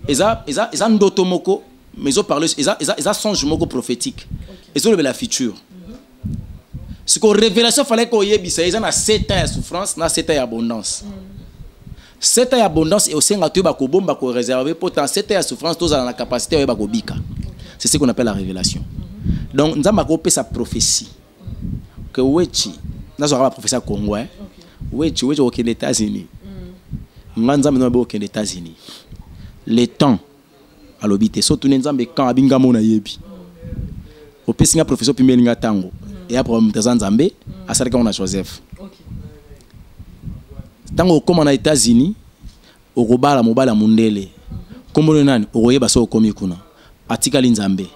Speaker 1: Eza ndoto moko, mais ils parlent, eza songe moko prophétique. Ils ont la future. Ce que révélation fallait qu'on y ait, ils ont 7 ans de souffrance, 7 ans d'abondance. 7 ans d'abondance et aussi, on a réservé pour 7 ans de souffrance, tous ont la capacité de bika. C'est ce qu'on appelle la révélation. Donc, nous avons sa prophétie. Que Wechi, nous avons la prophétie Congo. Wechi, au aux États-Unis. Nous avons aux États-Unis. Le temps à l'obité, surtout nous avons quand Abingamo na yebi. Au pays, nous avons professeur Pimelinga Tango. Et après, nous avons Zambé, à Sarka, on a Joseph. Tango comme aux États-Unis, au Robala Mobala Mundele, comme on a au Yebaso Komikuna, Atika Linzambe,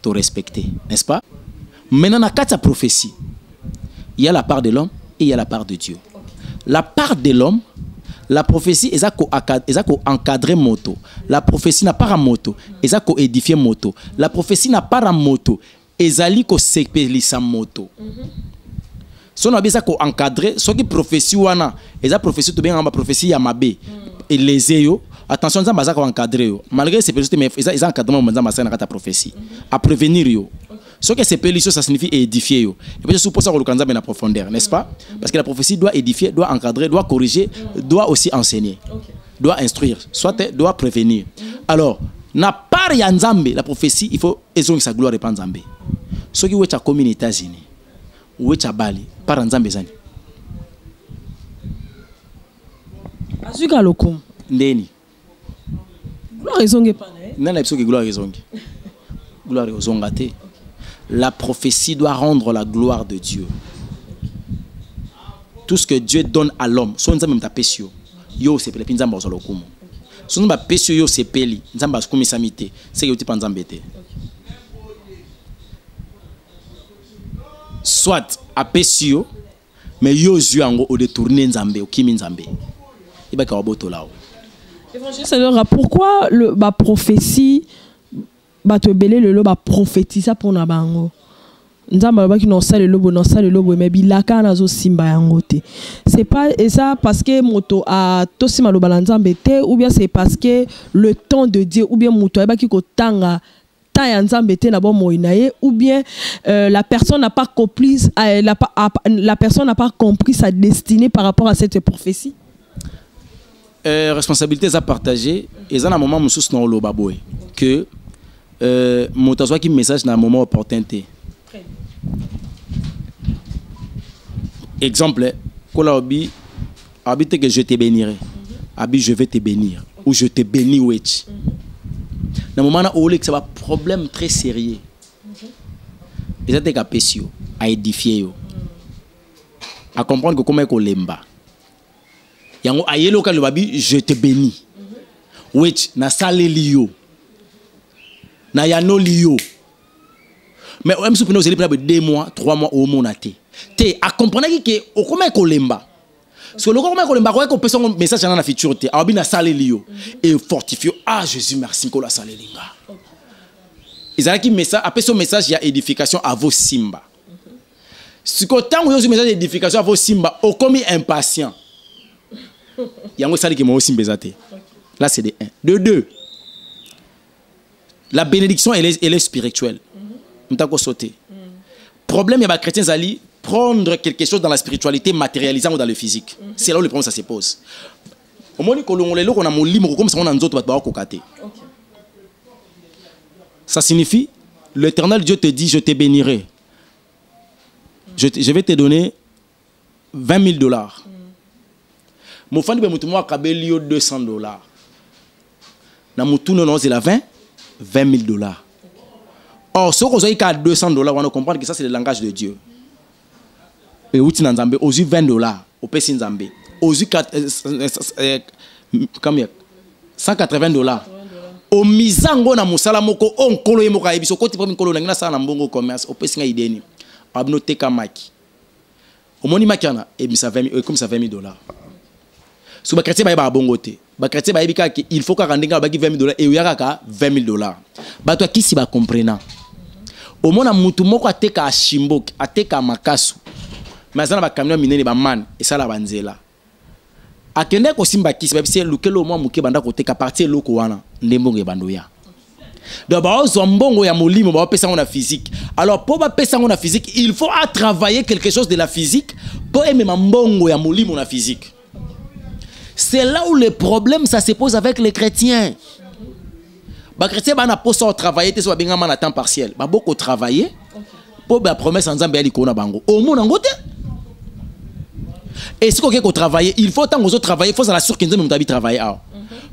Speaker 1: te respecter, n'est-ce pas? Maintenant, dans la prophétie, il y a la part de l'homme et il y a la part de Dieu. La part de l'homme, la prophétie, ils ont encadré moto. La prophétie n'a pas de moto, ils ont édifié moto. La prophétie n'a pas de moto, ils ont séparé moto. Si on a besoin d'encadrer, ce qui est prophétie, ils ont prophétie, tout bien en prophétie, il y a ma bé. Et les éo, attention, ils ont encadré. Malgré ces prophéties, ils ont encadré la prophétie. À prévenir. Ce que c'est pélicio, ça signifie édifier. Et puis, je suppose que le candidat est en profondeur, n'est-ce pas? Parce que la prophétie doit édifier, doit encadrer, doit corriger, doit aussi enseigner, doit instruire, soit doit prévenir. Alors, n'a pas Yanzambe, la prophétie, il faut que sa gloire répande Zambé. Ce qui est commis aux États-Unis, ou est à Bali, par Nzambe Zani.
Speaker 3: Azuka lokum.
Speaker 1: Ndeni.
Speaker 3: Gloire ezonge pas.
Speaker 1: Non, la gloire ezonge. Gloire ezongate. La prophétie doit rendre la gloire de Dieu. Tout ce que Dieu donne à l'homme, son Nzambe mtapesio. Yo c'est pele pinzamba ozalokumu. Son Nzambe pesio yo c'est peli, Nzambe askumisamite, c'est que tu penses Nzambe te. Soit à pesio, mais yo zuango au détourner Nzambe, au kimi Nzambe. Il va y boto là.
Speaker 3: Évangéliste, pourquoi la prophétie te belé le loba prophétisa pour na bango? Nzamba ba ki non ça le lobo mais bilaka na zo simba yango te. C'est pas et ça parce que moto a tosima lo balanzambe te ou bien c'est parce que le temps de Dieu ou bien moto ba ki ko tanga ou bien la personne n'a pas compris la personne n'a pas compris sa destinée par rapport à cette prophétie.
Speaker 1: Responsabilités à partager et dans un moment où nous le baboé que moto qui message dans un moment opportun. Exemple, Kolaobi habite que je te bénirai. Abi je vais te bénir ou je te bénis wechi. Dans le moment où ça va problème très sérieux. Et ça t'es capacio à édifier à comprendre que comment est lemba. Yango ayelo ka le babi je te bénis. Wechi na sale liyo. Na yano liyo. Mais on se prenait pour 2 mois, 3 mois au monaté. Te à comprendre que au comment est lemba. Sur le comment est lemba quoi qu'on peut son message dans la future te. Abi na sale liyo et fortifie. Ah Jésus merci ko la sale linga. Ils message après son message il y a édification à vos simba. Si quand vous avez un message d'édification à vos simba, au commis impatient. Il y a un message qui m'a aussi mbezate. Là c'est de 1. De 2. La bénédiction elle est spirituelle. M'tako sauter. Problème il y a chrétiens ali prendre quelque chose dans la spiritualité matérialisant ou dans le physique. C'est là où le problème ça se pose. Au moins, on a mon libre comme ça, on a un autre côté. Ça signifie, l'Éternel Dieu te dit, je te bénirai. Je vais te donner 20 000 $. Mon fan de moi a 200 $. Na mutu non c'est la 20 000 $. Or, ce qu'on a 200 $, on va comprendre que ça c'est le langage de Dieu. Et où tu n'as pas, aux 20 $, au PC Nzambé, aux 180 $. Au mizango na musala moko on kolo ye moko ebiso koti premier kolo na sala na mbongo commerce au PC nga ideni. Abnote ka maki. Au moni makana ebisa 20 000 comme ça 20 000 $. So ba chrétien ba bongo te. Ba chrétien ba ebika que il faut ka randinga ba 20 000 $ et uyaka ka 20 000 $. Ba to kisi ba comprenant. Au mona mutu moko ateka ashimboki, ateka makasu. Mazana ba camion minene ba man et ça la banzela. Akende ko simba kisi ba bise lukelo mwa muke banda ko teka partie loko wana ndembongo bandoya. Donc ba ozombongo ya molimo ba pesa ngona physique. Alors pour ba pesa ngona physique, il faut travailler quelque chose de la physique pour aimer mbongo ya molimo na physique. C'est là où le problème ça se pose avec les chrétiens. Les chrétiens ba na posa travailler te so benga na temps partiel. Ba beaucoup travailler pour ba promesse en Nzambe ali ko na bango. Au monde ngote. Et si on travaille, il faut tant que vous travaillez, il faut s'assurer que nous avons travaillé.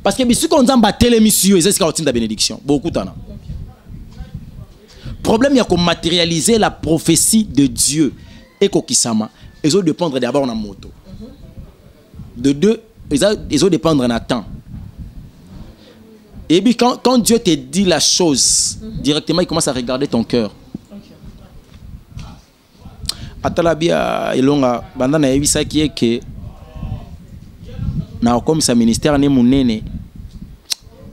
Speaker 1: Parce que si on a télémission, c'est ce qu'on a la bénédiction. Beaucoup de temps. Le problème, il y a qu'on matérialiser la prophétie de Dieu et qu'on kisama. Ils ont dépendre d'abord de la moto. De deux, ils ont dépendre de temps. Et puis quand Dieu te dit la chose, directement, il commence à regarder ton cœur. Atalabia elonga banda na yebisa ki eke na comme sa ministère ne munene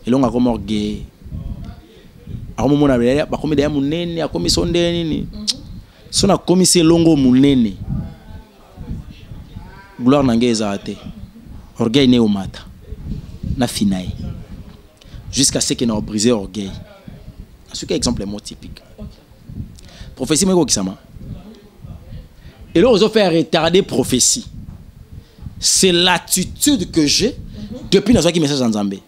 Speaker 1: elonga comme orgue akomo mona ba komi da munene akomi sondeni ni sona komi se longo munene gloire na ngeza ate orgueil ne omata na finaye jusqu'à ce qu'il n'a brisé orgueil. Ce qui est exemple mot typique. Prophétie mais qui ça ma. Et là, on fait retarder prophétie. C'est l'attitude que j'ai depuis notre message en Zambé.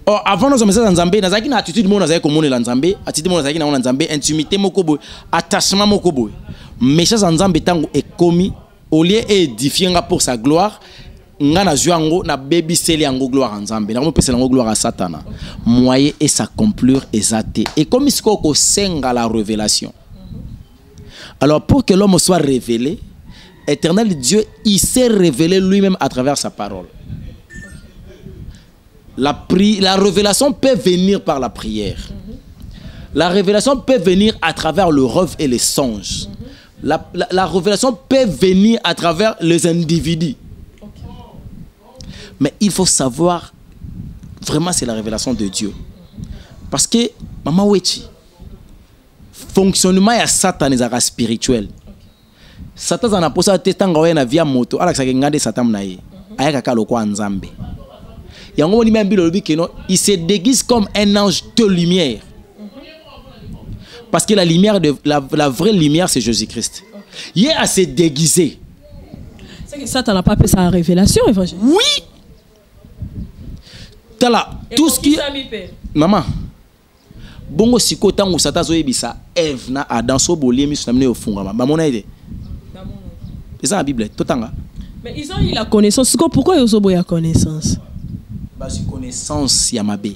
Speaker 1: Or, avant notre message en Zambé, nous avons une attitude de en Zambé, attitude de en Zambé, intimité, attachement, message en Zambé est commis au lieu d'édifier pour sa gloire. Na juango na baby seli yango gloire en Zambé. Na pesa yango gloire à Satan. Moyen et s'accomplir exacté. Et comme il ko senga la révélation. Alors pour que l'homme soit révélé, Éternel Dieu, il s'est révélé lui-même à travers sa parole. La révélation peut venir par la prière. La révélation peut venir à travers le rêve et les songes. La révélation peut venir à travers les individus. Mais il faut savoir, vraiment c'est la révélation de Dieu. Parce que, Maman Wechi, fonctionnement ya Satan est spirituel. Satan a posé testanga na via moto ala saka ngade Satan naye ayaka ka lokwa Nzambe. Yango moni même bilobi que non, il se déguise comme un ange de lumière. Parce que la lumière la vraie lumière c'est Jésus-Christ. Il est à se déguiser.
Speaker 3: C'est que Satan n'a pas fait sa révélation évangile.
Speaker 1: Oui. Tala tout ce qui maman bongo siko tango Satan zo yebisa Ève na Adam so bolie mi sunamne ofungama ba mona ide c'est la Bible totanga. Mais
Speaker 3: ils ont eu la connaissance. Pourquoi ils ont eu la connaissance?
Speaker 1: Parce que connaissance yamabe.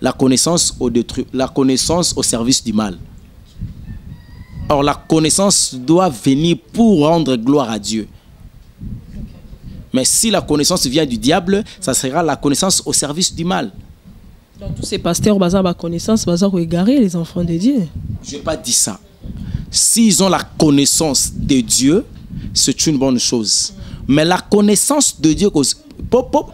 Speaker 1: La connaissance au service du mal. Or la connaissance doit venir pour rendre gloire à Dieu. Mais si la connaissance vient du diable, ça sera la connaissance au service du mal.
Speaker 3: Donc tous ces pasteurs ont la connaissance, ils ont égaré les enfants de Dieu.
Speaker 1: Je n'ai pas dit ça. S'ils ont la connaissance de Dieu, c'est une bonne chose. Mais la connaissance de Dieu, pour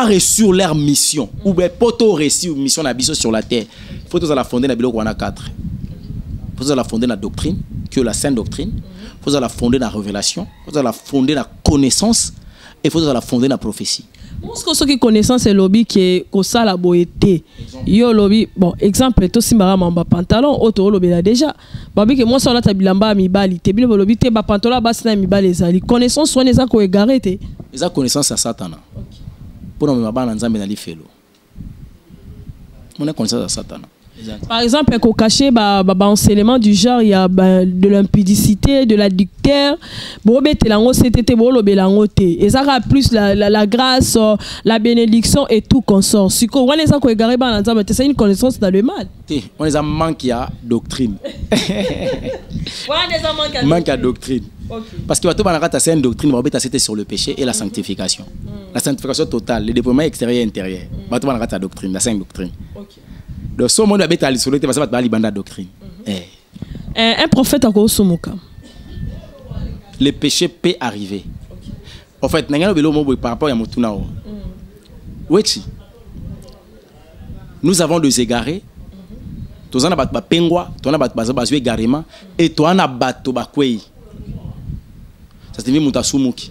Speaker 1: réussir leur mission, ou bien pour réussir une mission sur la terre, il faut que la fonder dans la 4. Il faut que la fonder dans la doctrine, que la sainte doctrine. Il faut que la fonder dans la révélation. Il faut que la fonder dans la connaissance. Et il faut que la fonder dans la prophétie.
Speaker 3: Ce qui connaissance est lobby qui est comme ça la beauté. Yo lobby bon exemple to simbara mamba pantalon auto lobby là déjà. Babi que moi ça la tabilamba mi bali te bilo lobby te ba pantalon ba sina mi bali ezali. Connaissance soin eza ko égaré te.
Speaker 1: Eza connaissance à Satan. Pour nous mabana nzambe na lifelo. On a connaissance à Satan.
Speaker 3: Par exemple, pour cacher enseignement du genre, il y a de l'impudicité, de l'adducteur. Et ça a plus la grâce, la bénédiction et tout consort. Si on a c'est une connaissance dans le mal.
Speaker 1: On les a manqué à doctrine. Manque à doctrine. Parce que c'est une doctrine, c'était sur le péché et la sanctification. La sanctification totale, le déploiement extérieur et intérieur. La doctrine, la sainte doctrine. Donc, ce monde est allé sur le terrain, c'est la doctrine.
Speaker 3: Un prophète a quoi au
Speaker 1: le péché peut arriver. En fait, par rapport à Motunao. Nous avons des égarés. Tous en a battu pengwa, tous en a battu égarément, et tous en a battu bakwei. Ça se dit Mouta Sumuki.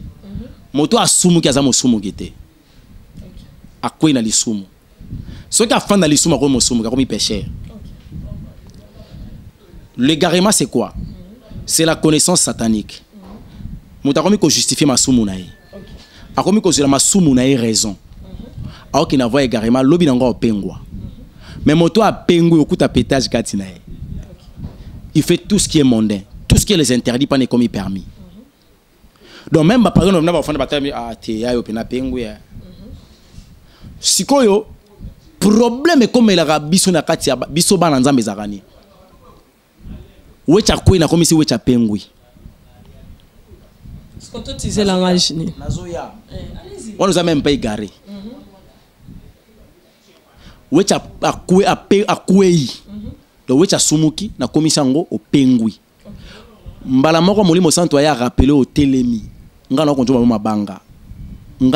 Speaker 1: Moto a Sumuki a Sumuki. A quoi il a l'isumu. Ce qui a fait dans l'issoum, c'est péché. L'égarement, c'est quoi? C'est la connaissance satanique. Je vais justifier ma soumounaï. Je vais justifier ma soumounaï raison. Alors qu'il n'y a pas d'égarement, l'objet n'a pas pengwa. Mais moto a pengwa au coup de pétage katinaï. Il fait tout ce qui est mondain. Tout ce qui est les interdits, pas comme il permis. Donc même par exemple, on a fait bataille ah t'es opena pengwa. Sikoyo problème comme il a biso na kati ya biso bana nzambe zakani. Wecha kwe na komisi wecha pengwi.
Speaker 3: Ce qu'on te disait langage ni.
Speaker 1: Nazoya. On nous a même pas égaré. Wecha akwe akwei. Donc wecha sumuki na komisi ngo o pengwi. Mbala moko molimo santo ya rappeler au telemi. Ngana ko njoma mabanga.
Speaker 3: Mais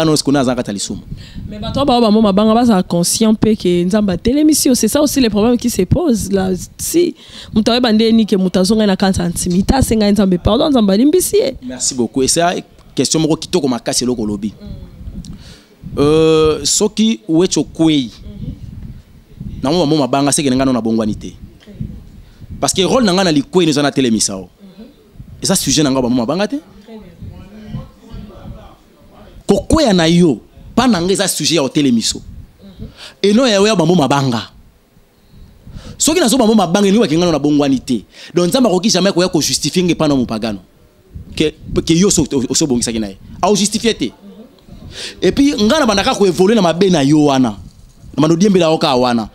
Speaker 3: conscient que nzamba télémission c'est ça aussi les problèmes qui se posent là si mutawe bandeni que mutazonga na kansa intimita senga nzambe pardon nzamba limbisi.
Speaker 1: Merci beaucoup et c'est une question moko kitoko makasi loko lobi soki wecho kwei na mo mabanga c'est que ngana na bongwanité parce que rôle ngana likwei nous na télémisao et ça sujet ngana ba mabanga te kokwea na yo pa nangeza sujet au télémiso et non ya bambo mabanga soki na zo bambo mabanga ni wakingana na bongwanité donc nzamba koki jamais ko ya ko justifier nge pa na mupagano que yo so bongisa kinae au justifier te et puis ngana bandaka ko évoluer na mabe na yo wana na manodiembe la oka wana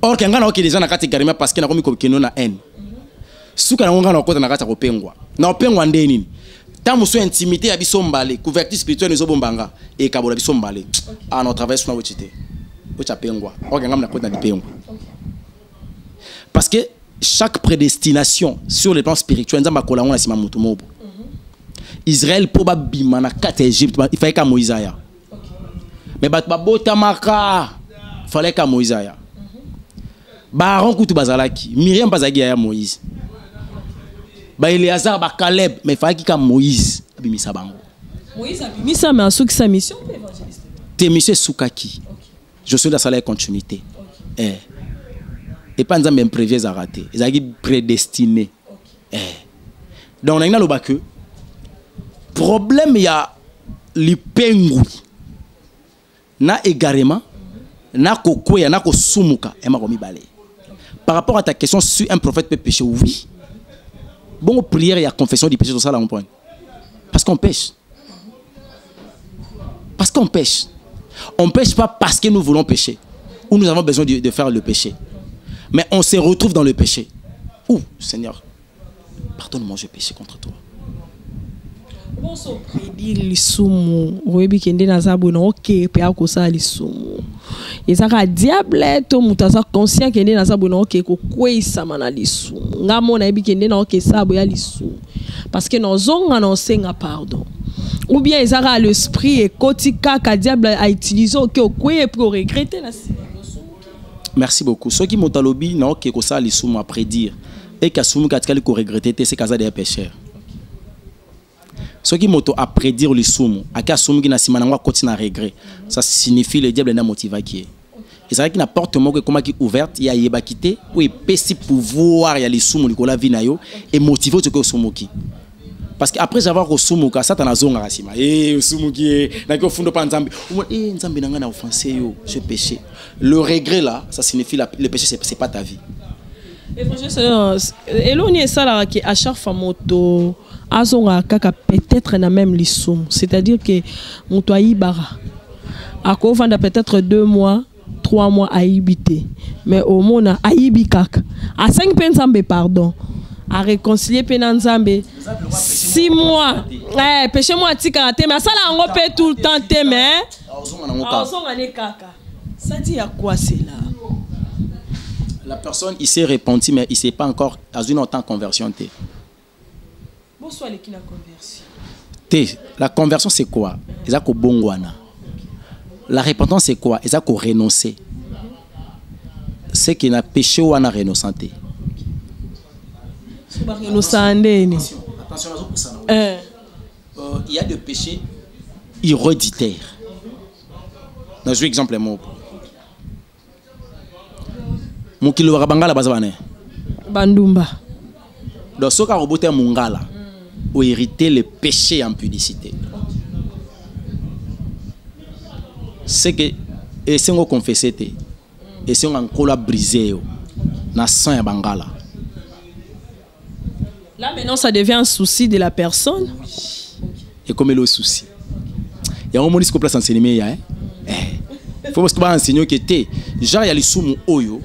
Speaker 1: or que ngana okili zana kati garima parce que na komi ko keno na haine suka na ngana okota na kati ko pengwa na opengwa ndeni tant que intimité à bisombale, couverture spirituelle nous bombanga et kabola bisombale. Ah non travail sur la wechité. Wecha pengwa. Ogangam na kota di pengwa. Parce que chaque prédestination sur le plan spirituel nzamba kola ngona sima mutu mobo. Israël poba bimana kata Égypte, il fallait ka Moïse ya. Mais bat babota maka fallait ka Moïse ya. Baron kutu bazalaki, Myriam bazagi ya Moïse. Éléazar, Caleb, mais il fallait qu'il y ait Moïse.
Speaker 3: Moïse a mis ça, mais en sa mission.
Speaker 1: Tes missions Soukaki. Je suis dans la continuité. Et pas dans même prévu à rater. Ils ont prédestiné. Donc on a le bac. Problème il y a les pengou. Na égarément, na kokouya, na kosumuka, et ma remis balé. Par rapport à ta question, si un prophète peut pécher, oui. Bon, prière et à confession du péché, tout ça là on prend. Parce qu'on pêche. Parce qu'on pêche. On ne pêche pas parce que nous voulons pécher. Ou nous avons besoin de faire le péché. Mais on se retrouve dans le péché. Ouh, Seigneur, pardonne-moi, j'ai péché contre toi.
Speaker 3: Bon, so prédire l'isumu. Oyebi kende na zabu na oke pe akosa l'isumu. Ezaka diable to mutaza conscient kende na zabu na oke ko kwesa mana l'isumu. Ngamo na yebi kende na oke sabo ya l'isumu. Parce que nos zonga na senga pardon. Ou bien ezaka l'esprit et kotika ka diable a utilisé oke okwe pour regretter la sin.
Speaker 1: Merci beaucoup. Ceux qui motalobi na oke ko sa l'isumu à prédire et ka sumu katika li ko regretter c'est kaza des pécheurs. Ce qui moto à prédire le soum, à qui a soum qui n'a si manangwa continue à regret. Ça signifie le diable n'a motivé qui est. Et c'est vrai qu'il n'importe mot que comment qui ouverte, il y a yeba quitté, oui, petit pouvoir, il y a les soum qui la vie nayo et motivé ce que le soum qui. Parce qu'après avoir au soum qui ça t'en a zonga rasima. Eh soum qui est, n'a qu'au fond de pas nzambi. Eh nzambi n'a offensé yo, je péché. Le regret là, ça signifie le péché c'est pas ta vie.
Speaker 3: Et franchement, Eloni ça là qui à chaque fois moto azonga kaka peut-être na même l'isum, c'est-à-dire que moto aibara ako vanda peut-être 2 mois 3 mois à ibité mais au mona aibi kaka à 5 pensambe pardon à réconcilier penanzambe 6 mois péché moi tika te mais ça là on peut tout le temps te mais azonga ne kaka ça dit à quoi c'est là?
Speaker 1: La personne il s'est repenti mais il s'est pas encore dans une autre conversion.
Speaker 3: Bonsoir les qui la conversion.
Speaker 1: La conversion c'est quoi? Ils ont bongwana. La repentance c'est quoi? Ils ont renoncer. C'est qu'il a péché ou a renoncé.
Speaker 3: Attention,
Speaker 1: il y a des péchés héréditaires. Dans un exemple mot. Mon kilo rabangala bazabane.
Speaker 3: Bandumba.
Speaker 1: Donc ce qu'a roboté mungala, ou hériter le péché en publicité. C'est que et si on confesse et si on encore brisé na sang ya bangala.
Speaker 3: Là maintenant ça devient un souci de la personne.
Speaker 1: Et comme le souci. Il y a un moment où place enseignement ya faut parce que ba enseigner que té genre il y a les soumou oyo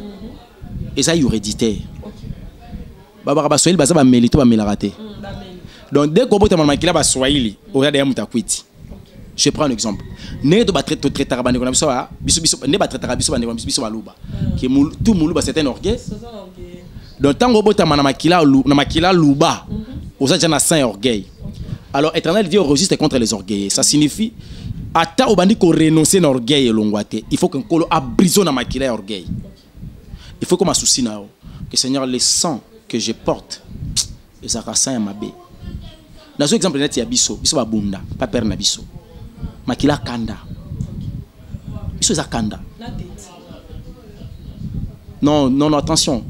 Speaker 1: et ça héréditaire. Baba ba soyili baza ba mélito ba melaraté. Donc dès qu'on bota mama kila ba soyili o ya d'ailleurs mutakwiti. Je prends un exemple. Ne do ba traiter traiter ba ne kona biso biso ne ba traiter biso ba ne biso ba luba. Que tout muluba c'est un orgueil. Donc tant qu'on bota mama kila na makila luba o za jana saint orgueil. Alors Éternel Dieu registre contre les orgueils. Ça signifie ata obandi ko renoncer na orgueil elongwate. Il faut que kolo abriso na makila orgueil. Il faut que ma souci na que Seigneur le sang que je porte et ça rassa ya mabe. Dans un exemple net ya biso ba bunda pas père na biso. Makila kanda. Biso za kanda. La tête. Non attention.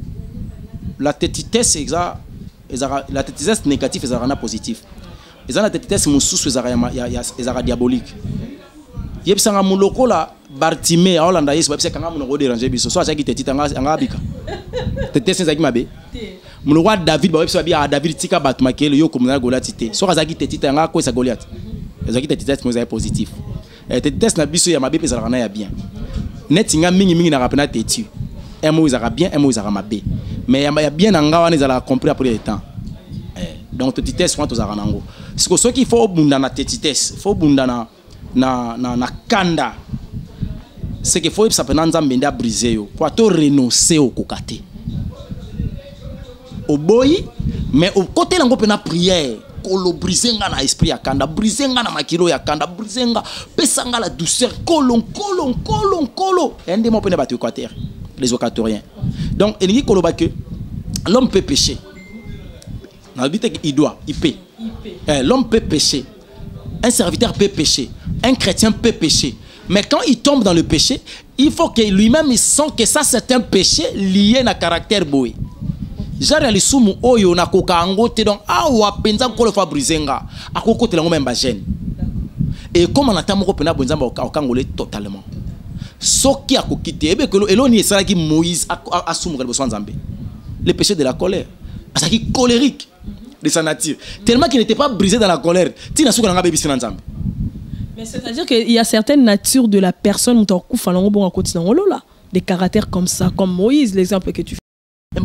Speaker 1: La tétitesse c'est ça la tétitesse négative et ça rana positif. Et ça la tétitesse mususu ya diabolique. Yebisanga muloko la Bartimée à Hollande Yesu babisa kanga muno déranger biso so achaki tetita anga bika tetese zaki mabe muno wa David babisa babia David tika batu makele yo komuna Goliath te so azaki tetita anga ko sa Goliath ezaki tetita mo za positif tetese na biso ya mabe pesa kana ya bien netinga mingi na rapena tetu emo izaka bien emo izaka mabe mais ya bien nga wana izala compris après le temps donc tetitesse quand ozaka nango siko soki il faut bunda na tetitesse faut bunda na kanda. C'est qu'il faut que ça peut briser yo pour te renoncer au kokate au boy mais au côté lango pena prière kolo brisenga na esprit ya kanda brisenga na makilo ya kanda brisenga pesanga la douceur kolon ende mo pena batu équateur les équatoriens donc il kolo ba que l'homme peut pécher na bité il doit il peut l'homme peut pécher, un serviteur peut pécher, un chrétien peut pécher. Mais quand il tombe dans le péché, il faut que lui-même il sent que ça c'est un péché lié à caractère boy. Genre les sumu oyo na koka angote donc awa penza ko le fa brisenga akoko te lango même ba gêne. Et comme on attend moko pena bonza ba okangole totalement. Soki akokite ebe que eloni esala ki Moïse asumu le besoin nzambe. Le péché de la colère. Parce qu'il est colérique de sa nature. Tellement qu'il n'était pas brisé dans la colère. Tina souka nga bebi sina nzambe.
Speaker 3: Mais c'est-à-dire qu'il y a certaines natures de la personne des caractères comme ça, comme Moïse, l'exemple que tu fais.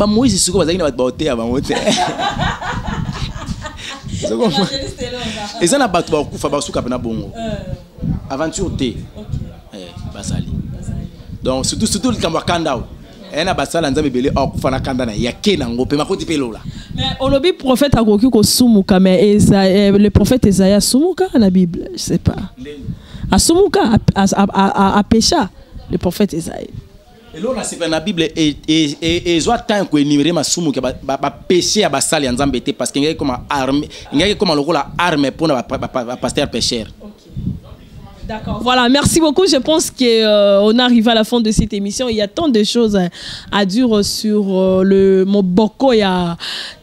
Speaker 1: Moïse, c'est quoi? Il avant. Et ça n'a pas de aventure T. Donc surtout le Kambakanda. Mais
Speaker 3: on prophète Agokiko Sumuka, mais le prophète Esaïa Sumuka dans la Bible, je sais pas. À Sumuka, à Pécha, le prophète Esaïa.
Speaker 1: Et là, c'est la Bible et soit tant que énumérer ma soumu que péché à basali en zambété parce qu'il y a comme arme, il y a comme le arme pour pasteur pécheur.
Speaker 3: D'accord. Voilà, merci beaucoup. Je pense qu'on arrive à la fin de cette émission. Il y a tant de choses à dire sur le Moboko, il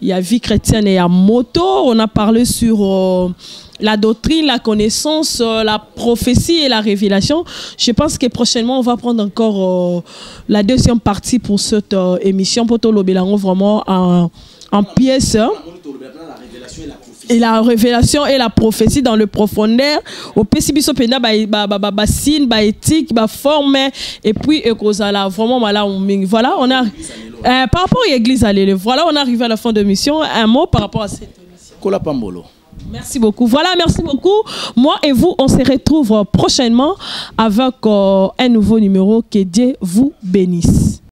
Speaker 3: y a vie chrétienne et il y a moto. On a parlé sur la doctrine, la connaissance, la prophétie et la révélation. Je pense que prochainement, on va prendre encore la deuxième partie pour cette émission. Pour tout le bilan, vraiment en pièces. Et la révélation et la prophétie dans le profondeur. Au PCBISO pena ba signe, ba éthique, ba forme et puis ekozala vraiment voilà on a par rapport à l'église allez voilà on arrive à la fin de l'émission. Un mot par rapport à cette émission.
Speaker 1: Kola Pambolo.
Speaker 3: Merci beaucoup. Voilà, merci beaucoup. Moi et vous, on se retrouve prochainement avec un nouveau numéro. Que Dieu vous bénisse.